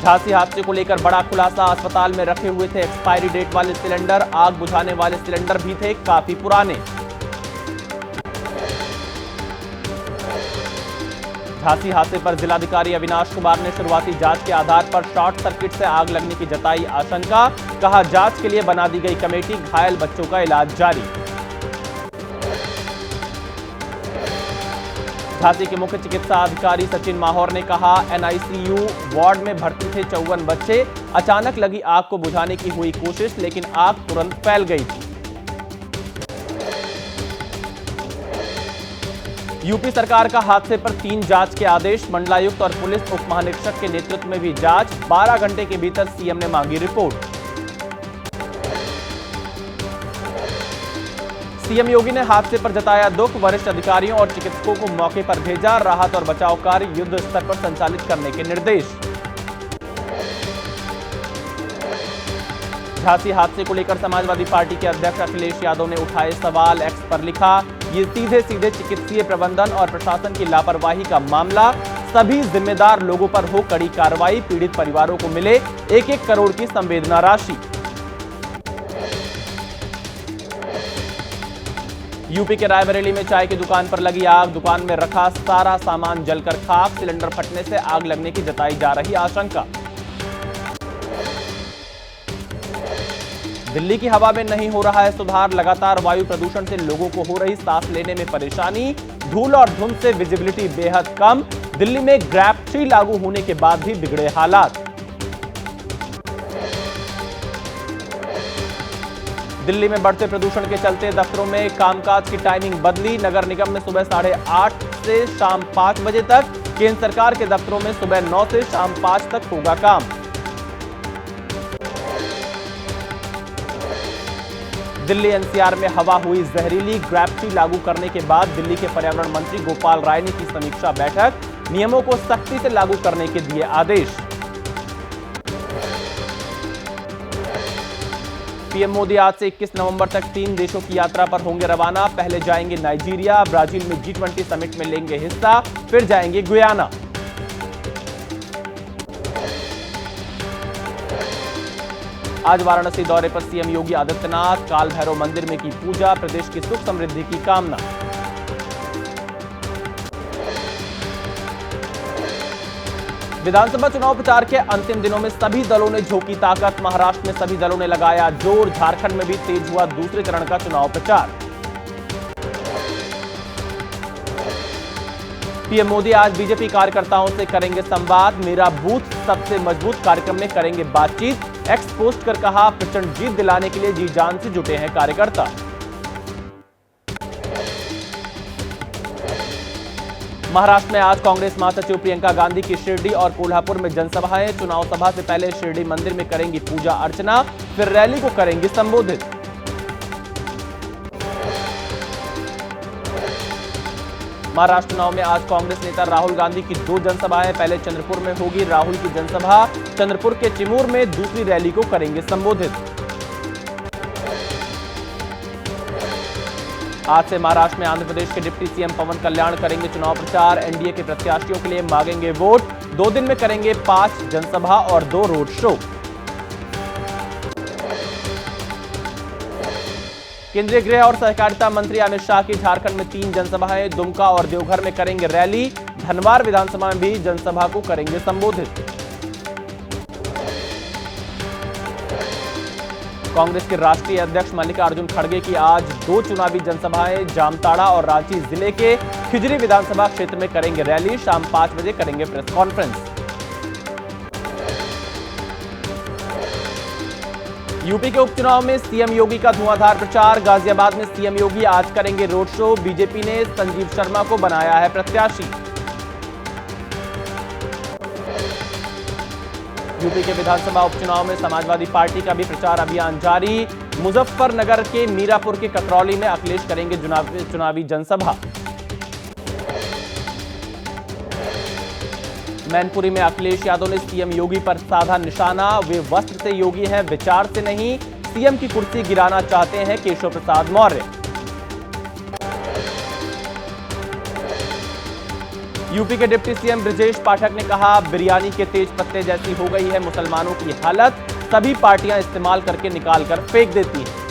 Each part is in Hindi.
झांसी हादसे को लेकर बड़ा खुलासा, अस्पताल में रखे हुए थे एक्सपायरी डेट वाले सिलेंडर, आग बुझाने वाले सिलेंडर भी थे काफी पुराने। झांसी हादसे पर जिलाधिकारी अविनाश कुमार ने शुरुआती जांच के आधार पर शॉर्ट सर्किट से आग लगने की जताई आशंका, कहा जांच के लिए बना दी गई कमेटी, घायल बच्चों का इलाज जारी। झांसी के मुख्य चिकित्सा अधिकारी सचिन माहौर ने कहा एनआईसीयू वार्ड में भर्ती थे 54 बच्चे, अचानक लगी आग को बुझाने की हुई कोशिश लेकिन आग तुरंत फैल गई थी। यूपी सरकार का हादसे पर 3 जांच के आदेश, मंडलायुक्त और पुलिस उप महानिरीक्षक के नेतृत्व में भी जांच, 12 घंटे के भीतर सीएम ने मांगी रिपोर्ट। सीएम योगी ने हादसे पर जताया दुख, वरिष्ठ अधिकारियों और चिकित्सकों को मौके पर भेजा, राहत और बचाव कार्य युद्ध स्तर पर संचालित करने के निर्देश। झांसी हादसे को लेकर समाजवादी पार्टी के अध्यक्ष अखिलेश यादव ने उठाए सवाल, एक्स पर लिखा ये सीधे सीधे चिकित्सीय प्रबंधन और प्रशासन की लापरवाही का मामला, सभी जिम्मेदार लोगों पर हो कड़ी कार्रवाई, पीड़ित परिवारों को मिले 1-1 करोड़ की संवेदना राशि। यूपी के रायबरेली में चाय की दुकान पर लगी आग, दुकान में रखा सारा सामान जलकर खाक, सिलेंडर फटने से आग लगने की जताई जा रही आशंका। दिल्ली की हवा में नहीं हो रहा है सुधार, लगातार वायु प्रदूषण से लोगों को हो रही सांस लेने में परेशानी, धूल और धुंध से विजिबिलिटी बेहद कम, दिल्ली में ग्रैब 3 लागू होने के बाद भी बिगड़े हालात। दिल्ली में बढ़ते प्रदूषण के चलते दफ्तरों में कामकाज की टाइमिंग बदली, नगर निगम में सुबह 8:30 से शाम 5 बजे तक, केंद्र सरकार के दफ्तरों में सुबह 9 से शाम 5 तक होगा काम। दिल्ली एनसीआर में हवा हुई जहरीली, ग्रैब 3 लागू करने के बाद दिल्ली के पर्यावरण मंत्री गोपाल राय ने की समीक्षा बैठक, नियमों को सख्ती से लागू करने के दिए आदेश। पीएम मोदी आज से 21 नवंबर तक 3 देशों की यात्रा पर होंगे रवाना, पहले जाएंगे नाइजीरिया, ब्राजील में G20 समिट में लेंगे हिस्सा, फिर जाएंगे गुयाना। आज वाराणसी दौरे पर सीएम योगी आदित्यनाथ, काल भैरव मंदिर में की पूजा, प्रदेश की सुख समृद्धि की कामना। विधानसभा चुनाव प्रचार के अंतिम दिनों में सभी दलों ने झोंकी ताकत, महाराष्ट्र में सभी दलों ने लगाया जोर, झारखंड में भी तेज हुआ दूसरे चरण का चुनाव प्रचार। पीएम मोदी आज बीजेपी कार्यकर्ताओं से करेंगे संवाद, मेरा बूथ सबसे मजबूत कार्यक्रम में करेंगे बातचीत, एक्स पोस्ट कर कहा प्रचंड जीत दिलाने के लिए जी जान से जुटे हैं कार्यकर्ता। महाराष्ट्र में आज कांग्रेस महासचिव प्रियंका गांधी की शिरडी और कोल्हापुर में जनसभाएं, चुनाव सभा से पहले शिरडी मंदिर में करेंगी पूजा अर्चना, फिर रैली को करेंगी संबोधित। महाराष्ट्र चुनाव में आज कांग्रेस नेता राहुल गांधी की 2 जनसभाएं, पहले चंद्रपुर में होगी राहुल की जनसभा, चंद्रपुर के चिमूर में दूसरी रैली को करेंगे संबोधित। आज से महाराष्ट्र में आंध्र प्रदेश के डिप्टी सीएम पवन कल्याण करेंगे चुनाव प्रचार, एनडीए के प्रत्याशियों के लिए मांगेंगे वोट, 2 दिन में करेंगे 5 जनसभा और 2 रोड शो। केंद्रीय गृह और सहकारिता मंत्री अमित शाह की झारखंड में 3 जनसभाएं, दुमका और देवघर में करेंगे रैली, धनबाद विधानसभा में भी जनसभा को करेंगे संबोधित। कांग्रेस के राष्ट्रीय अध्यक्ष मल्लिकार्जुन खड़गे की आज 2 चुनावी जनसभाएं, जामताड़ा और रांची जिले के खिजरी विधानसभा क्षेत्र में करेंगे रैली, शाम 5 बजे करेंगे प्रेस कॉन्फ्रेंस। यूपी के उपचुनाव में सीएम योगी का धुआंधार प्रचार, गाजियाबाद में सीएम योगी आज करेंगे रोड शो, बीजेपी ने संजीव शर्मा को बनाया है प्रत्याशी। यूपी के विधानसभा उपचुनाव में समाजवादी पार्टी का भी प्रचार अभियान जारी, मुजफ्फरनगर के मीरापुर के ककरौली में अखिलेश करेंगे चुनावी जनसभा। मैनपुरी में अखिलेश यादव ने सीएम योगी पर साधा निशाना, वे वस्त्र से योगी हैं विचार से नहीं, सीएम की कुर्सी गिराना चाहते हैं केशव प्रसाद मौर्य। यूपी के डिप्टी सीएम ब्रजेश पाठक ने कहा, बिरयानी के तेज पत्ते जैसी हो गई है मुसलमानों की हालत, सभी पार्टियां इस्तेमाल करके निकाल कर फेंक देती हैं।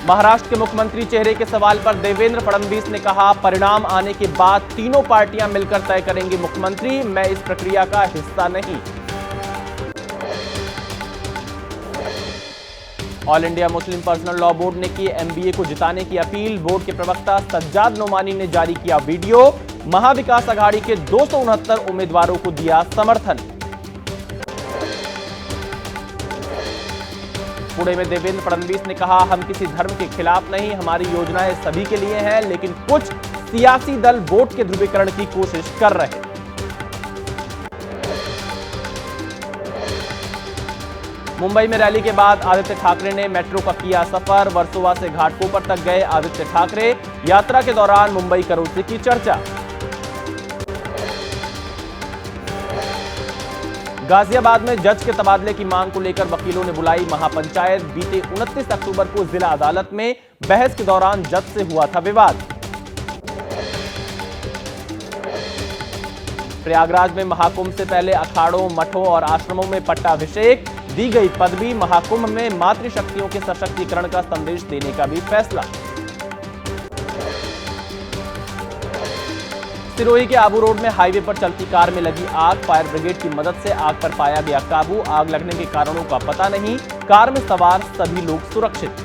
महाराष्ट्र के मुख्यमंत्री चेहरे के सवाल पर देवेंद्र फडणवीस ने कहा, परिणाम आने के बाद तीनों पार्टियां मिलकर तय करेंगी मुख्यमंत्री, मैं इस प्रक्रिया का हिस्सा नहीं। All India Muslim personal law board ने की एमबीए को जिताने की अपील, बोर्ड के प्रवक्ता सज्जाद नोमानी ने जारी किया वीडियो, महाविकास अघाड़ी के 269 उम्मीदवारों को दिया समर्थन। पुणे में देवेंद्र फडणवीस ने कहा, हम किसी धर्म के खिलाफ नहीं, हमारी योजनाएं सभी के लिए हैं, लेकिन कुछ सियासी दल वोट के ध्रुवीकरण की कोशिश कर रहे हैं। मुंबई में रैली के बाद आदित्य ठाकरे ने मेट्रो का किया सफर, वर्सोवा से घाटकोपर तक गए आदित्य ठाकरे, यात्रा के दौरान मुंबई करोड़पति की चर्चा। गाजियाबाद में जज के तबादले की मांग को लेकर वकीलों ने बुलाई महापंचायत, बीते 29 अक्टूबर को जिला अदालत में बहस के दौरान जज से हुआ था विवाद। प्रयागराज में महाकुंभ से पहले अखाड़ों, मठों और आश्रमों में पट्टाभिषेक, दी गई पदवी, महाकुंभ में मातृशक्तियों के सशक्तिकरण का संदेश देने का भी फैसला। सिरोही के आबू रोड में हाईवे पर चलती कार में लगी आग, फायर ब्रिगेड की मदद से आग पर पाया गया काबू, आग लगने के कारणों का पता नहीं, कार में सवार सभी लोग सुरक्षित।